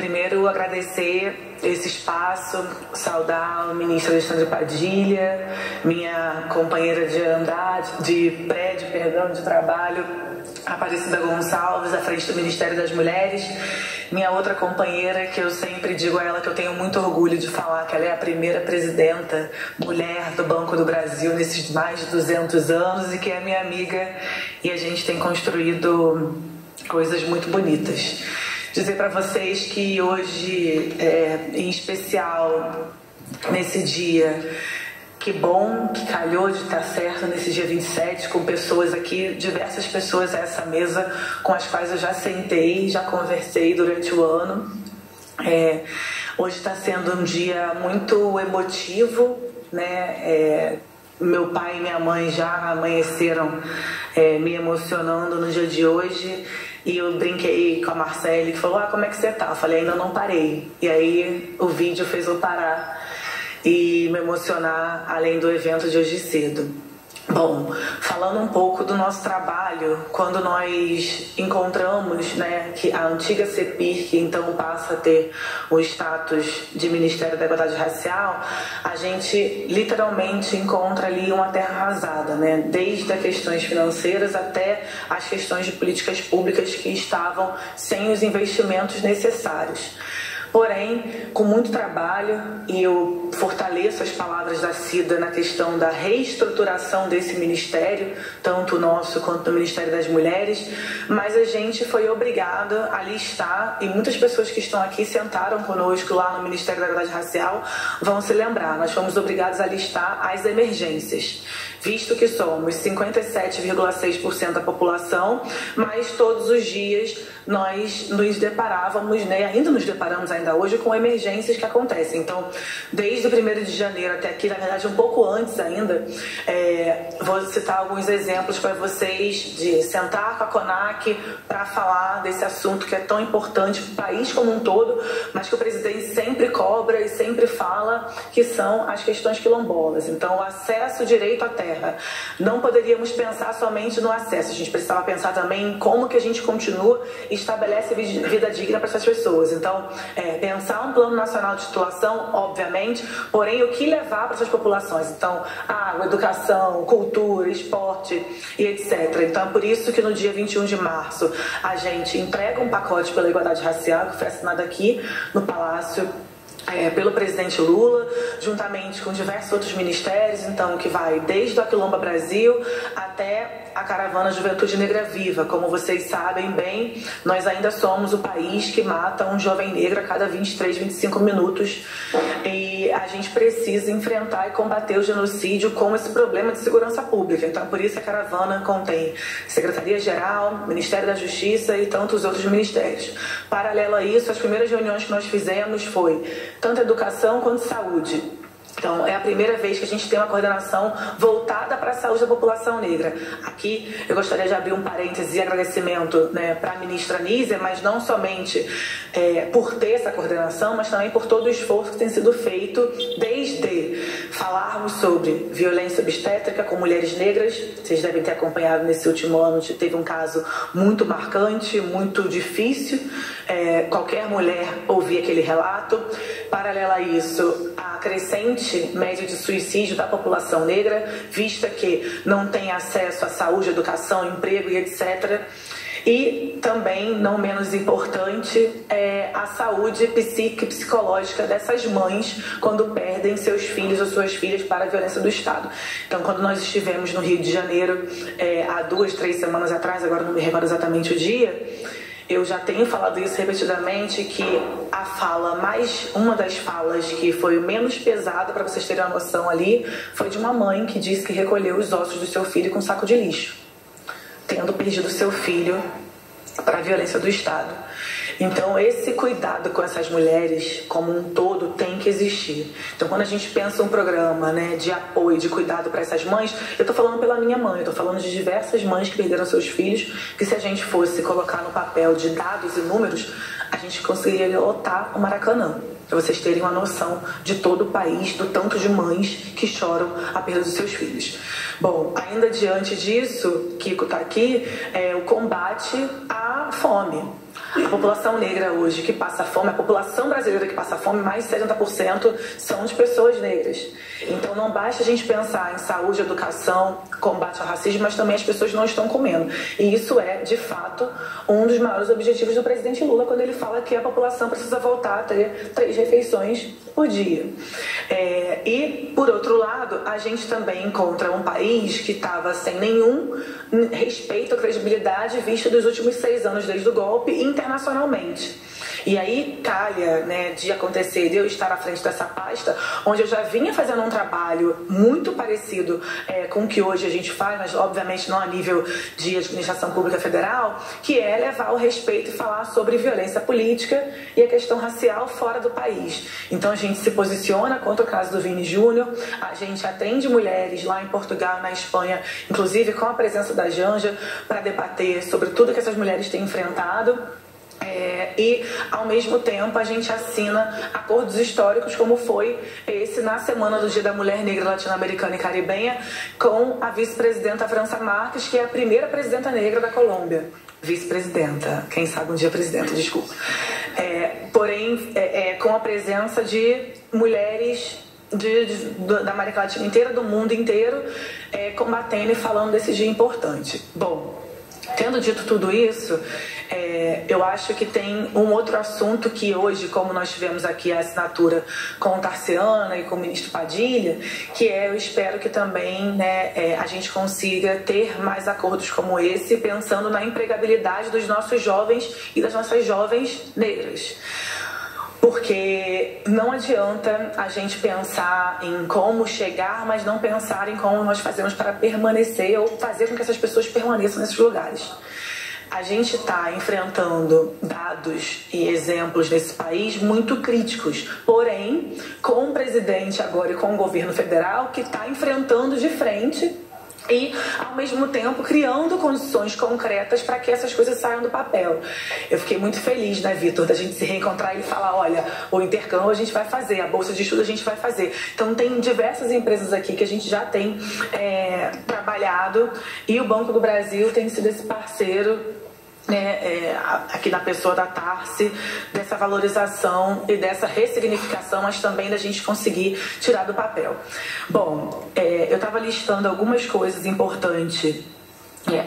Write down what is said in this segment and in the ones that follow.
Primeiro, agradecer esse espaço, saudar o ministro Alexandre Padilha, minha companheira de trabalho, Aparecida Gonçalves, à frente do Ministério das Mulheres. Minha outra companheira, que eu sempre digo a ela que eu tenho muito orgulho de falar que ela é a primeira presidenta mulher do Banco do Brasil nesses mais de 200 anos e que é minha amiga, e a gente tem construído coisas muito bonitas. Dizer para vocês que hoje, em especial, nesse dia, que bom que calhou de estar certo nesse dia 27, com pessoas aqui, diversas pessoas a essa mesa com as quais eu já sentei, já conversei durante o ano. Hoje está sendo um dia muito emotivo, né? Meu pai e minha mãe já amanheceram me emocionando no dia de hoje. E eu brinquei com a Marcele, que falou, como é que você tá? Eu falei, ainda não parei. E aí o vídeo fez eu parar e me emocionar, além do evento de hoje cedo. Bom, falando um pouco do nosso trabalho, quando nós encontramos, né, que a antiga CEPIR, que então passa a ter o status de Ministério da Igualdade Racial, a gente literalmente encontra ali uma terra arrasada, né, desde as questões financeiras até as questões de políticas públicas que estavam sem os investimentos necessários. Porém, com muito trabalho, e eu fortaleço as palavras da Cida na questão da reestruturação desse ministério, tanto o nosso quanto do Ministério das Mulheres, mas a gente foi obrigado a listar, e muitas pessoas que estão aqui sentaram conosco lá no Ministério da Igualdade Racial vão se lembrar, nós fomos obrigados a listar as emergências, visto que somos 57,6% da população, mas todos os dias nós nos deparávamos, né, ainda nos deparamos ainda hoje com emergências que acontecem. Então, desde o 1º de janeiro até aqui, na verdade um pouco antes ainda, vou citar alguns exemplos para vocês de sentar com a CONAC para falar desse assunto que é tão importante para o país como um todo, mas que o presidente sempre cobra e sempre fala, que são as questões quilombolas. Então, o acesso direito à terra. Não poderíamos pensar somente no acesso, a gente precisava pensar também em como que a gente continua e estabelece vida digna para essas pessoas. Então, pensar um plano nacional de titulação, obviamente, porém o que levar para essas populações? Então, água, educação, cultura, esporte e etc. Então, é por isso que no dia 21 de março a gente entrega um pacote pela igualdade racial, que foi assinado aqui no Palácio pelo presidente Lula, juntamente com diversos outros ministérios, então, que vai desde o Aquilomba Brasil até a Caravana Juventude Negra Viva. Como vocês sabem bem, nós ainda somos o país que mata um jovem negro a cada 23, 25 minutos, e a gente precisa enfrentar e combater o genocídio com esse problema de segurança pública. Então, por isso a caravana contém Secretaria-Geral, Ministério da Justiça e tantos outros ministérios. Paralelo a isso, as primeiras reuniões que nós fizemos foi tanto educação quanto saúde. Então, é a primeira vez que a gente tem uma coordenação voltada para a saúde da população negra. Aqui, eu gostaria de abrir um parêntese e agradecimento, né, para a ministra Nízia, mas não somente por ter essa coordenação, mas também por todo o esforço que tem sido feito desde falarmos sobre violência obstétrica com mulheres negras. Vocês devem ter acompanhado nesse último ano, teve um caso muito marcante, muito difícil. Qualquer mulher ouvir aquele relato. Paralelo a isso, a crescente média de suicídio da população negra, vista que não tem acesso à saúde, educação, emprego e etc. E também, não menos importante, a saúde psíquica e psicológica dessas mães quando perdem seus filhos ou suas filhas para a violência do Estado. Então, quando nós estivemos no Rio de Janeiro, há 2, 3 semanas atrás, agora não me recordo exatamente o dia, eu já tenho falado isso repetidamente, que uma das falas que foi menos pesada, para vocês terem uma noção ali, foi de uma mãe que disse que recolheu os ossos do seu filho com um saco de lixo, tendo perdido seu filho para a violência do Estado. Então, esse cuidado com essas mulheres como um todo tem que existir. Então, quando a gente pensa um programa, né, de apoio, de cuidado para essas mães, eu estou falando pela minha mãe, eu estou falando de diversas mães que perderam seus filhos, que se a gente fosse colocar no papel de dados e números, a gente conseguiria lotar o Maracanã. Para vocês terem uma noção de todo o país, do tanto de mães que choram a perda dos seus filhos. Bom, ainda diante disso, Kiko está aqui, o combate à fome. A população negra hoje que passa fome, a população brasileira que passa fome, mais de 70% são de pessoas negras. Então não basta a gente pensar em saúde, educação, combate ao racismo, mas também as pessoas não estão comendo. E isso é, de fato, um dos maiores objetivos do presidente Lula, quando ele fala que a população precisa voltar a ter 3 refeições por dia. E, por outro lado, a gente também encontra um país que estava sem nenhum respeito à credibilidade vista dos últimos 6 anos desde o golpe internacionalmente. E aí calha, né, de acontecer, de eu estar à frente dessa pasta, onde eu já vinha fazendo um trabalho muito parecido com o que hoje a gente faz, mas obviamente não a nível de administração pública federal, que é levar o respeito e falar sobre violência política e a questão racial fora do país. Então a gente se posiciona contra o caso do Vini Júnior, a gente atende mulheres lá em Portugal, na Espanha, inclusive com a presença da Janja, para debater sobre tudo que essas mulheres têm enfrentado. E, ao mesmo tempo, a gente assina acordos históricos, como foi esse na semana do Dia da Mulher Negra Latino-Americana e Caribenha, com a vice-presidenta França Marques, que é a primeira presidenta negra da Colômbia. Vice-presidenta, quem sabe um dia presidenta, desculpa. Porém, com a presença de mulheres da América Latina inteira, do mundo inteiro, combatendo e falando desse dia importante. Bom, tendo dito tudo isso, eu acho que tem um outro assunto que hoje, como nós tivemos aqui a assinatura com Tarciana e com o ministro Padilha, que eu espero que também, né, a gente consiga ter mais acordos como esse, pensando na empregabilidade dos nossos jovens e das nossas jovens negras. Porque não adianta a gente pensar em como chegar, mas não pensar em como nós fazemos para permanecer ou fazer com que essas pessoas permaneçam nesses lugares. A gente está enfrentando dados e exemplos nesse país muito críticos, porém, com o presidente agora e com o governo federal que está enfrentando de frente e, ao mesmo tempo, criando condições concretas para que essas coisas saiam do papel. Eu fiquei muito feliz, né, Vitor, da gente se reencontrar e falar, olha, o intercâmbio a gente vai fazer, a bolsa de estudo a gente vai fazer. Então, tem diversas empresas aqui que a gente já tem trabalhado e o Banco do Brasil tem sido esse parceiro, aqui na pessoa da Tarci, dessa valorização e dessa ressignificação, mas também da gente conseguir tirar do papel. Bom, eu estava listando algumas coisas importantes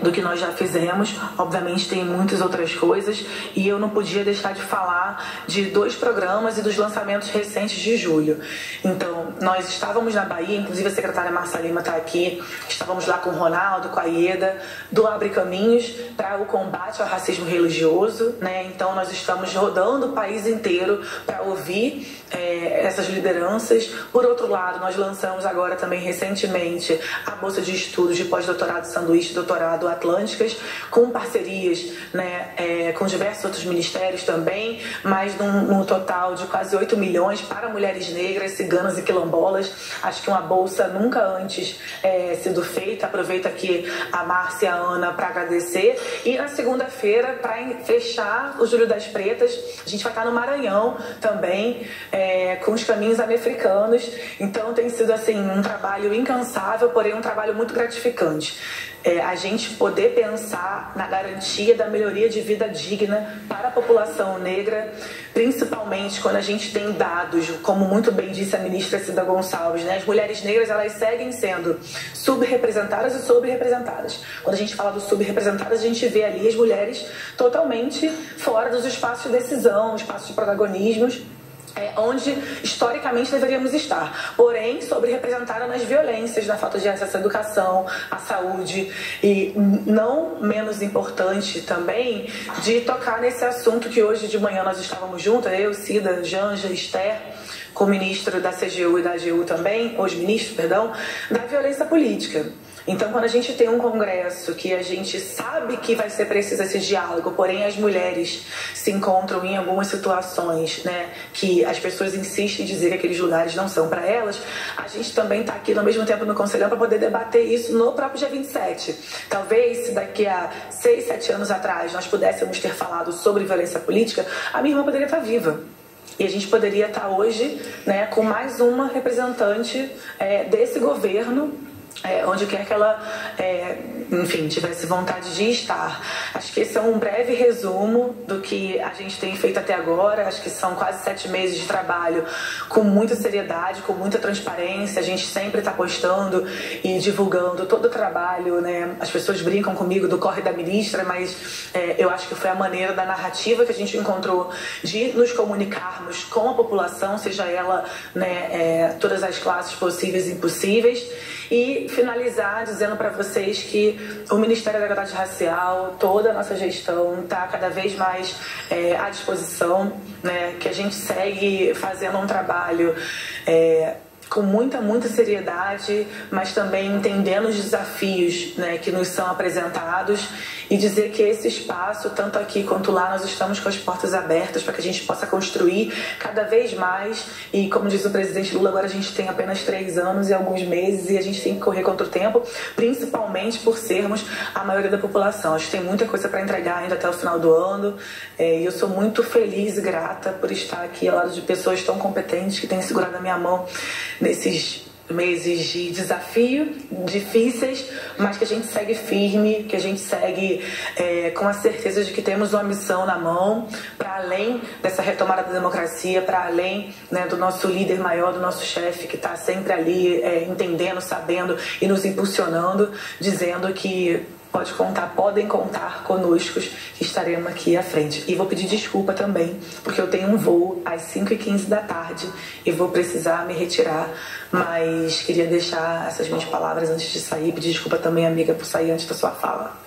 do que nós já fizemos. Obviamente tem muitas outras coisas e eu não podia deixar de falar de 2 programas e dos lançamentos recentes de julho. Então, nós estávamos na Bahia, inclusive a secretária Marcia Lima está aqui, estávamos lá com o Ronaldo, com a Ieda, do Abre Caminhos para o combate ao racismo religioso, né? Então nós estamos rodando o país inteiro para ouvir essas lideranças. Por outro lado, nós lançamos agora também recentemente a bolsa de estudos de pós-doutorado sanduíche, doutorado Atlânticas, com parcerias, né, com diversos outros ministérios também, mas num total de quase 8 milhões para mulheres negras, ciganas e quilombolas. Acho que uma bolsa nunca antes sido feita. Aproveito aqui a Márcia e a Ana para agradecer. E na segunda-feira, para fechar o Julho das Pretas, a gente vai estar no Maranhão também, com os caminhos americanos. Então tem sido assim um trabalho incansável, porém um trabalho muito gratificante. A gente poder pensar na garantia da melhoria de vida digna para a população negra, principalmente quando a gente tem dados, como muito bem disse a ministra Cida Gonçalves, né? As mulheres negras, elas seguem sendo subrepresentadas e sobrerepresentadas. Quando a gente fala do subrepresentadas, a gente vê ali as mulheres totalmente fora dos espaços de decisão, espaços de protagonismos, onde historicamente deveríamos estar, porém sobre-representada nas violências, na falta de acesso à educação, à saúde, e não menos importante também de tocar nesse assunto que hoje de manhã nós estávamos juntas, eu, Cida, Janja, Esther, com o ministro da CGU e da AGU também, hoje ministro, perdão, da violência política. Então, quando a gente tem um congresso que a gente sabe que vai ser preciso esse diálogo, porém as mulheres se encontram em algumas situações, né, que as pessoas insistem em dizer que aqueles lugares não são para elas, a gente também está aqui no mesmo tempo no Conselhão para poder debater isso no próprio dia 27. Talvez, se daqui a 6, 7 anos atrás nós pudéssemos ter falado sobre violência política, a minha irmã poderia estar viva. E a gente poderia estar hoje, né, com mais uma representante desse governo, onde quer que ela enfim, tivesse vontade de estar. Acho que esse é um breve resumo do que a gente tem feito até agora. Acho que são quase 7 meses de trabalho com muita seriedade, com muita transparência. A gente sempre está postando e divulgando todo o trabalho, né? As pessoas brincam comigo do corre da ministra, mas eu acho que foi a maneira da narrativa que a gente encontrou de nos comunicarmos com a população, seja ela, né, todas as classes possíveis e impossíveis. E finalizar dizendo para vocês que o Ministério da Igualdade Racial, toda a nossa gestão está cada vez mais à disposição, né? Que a gente segue fazendo um trabalho com muita seriedade, mas também entendendo os desafios, né, que nos são apresentados, e dizer que esse espaço, tanto aqui quanto lá, nós estamos com as portas abertas para que a gente possa construir cada vez mais. E como diz o presidente Lula, agora a gente tem apenas 3 anos e alguns meses e a gente tem que correr contra o tempo, principalmente por sermos a maioria da população. Acho que tem muita coisa para entregar ainda até o final do ano, e eu sou muito feliz e grata por estar aqui ao lado de pessoas tão competentes que têm segurado a minha mão nesses meses de desafio, difíceis, mas que a gente segue firme, que a gente segue com a certeza de que temos uma missão na mão, para além dessa retomada da democracia, para além, né, do nosso líder maior, do nosso chefe, que está sempre ali entendendo, sabendo e nos impulsionando, dizendo que podem contar conosco, que estaremos aqui à frente. E vou pedir desculpa também, porque eu tenho um voo às 5h15 da tarde e vou precisar me retirar, mas queria deixar essas minhas palavras antes de sair. Pedir desculpa também, amiga, por sair antes da sua fala.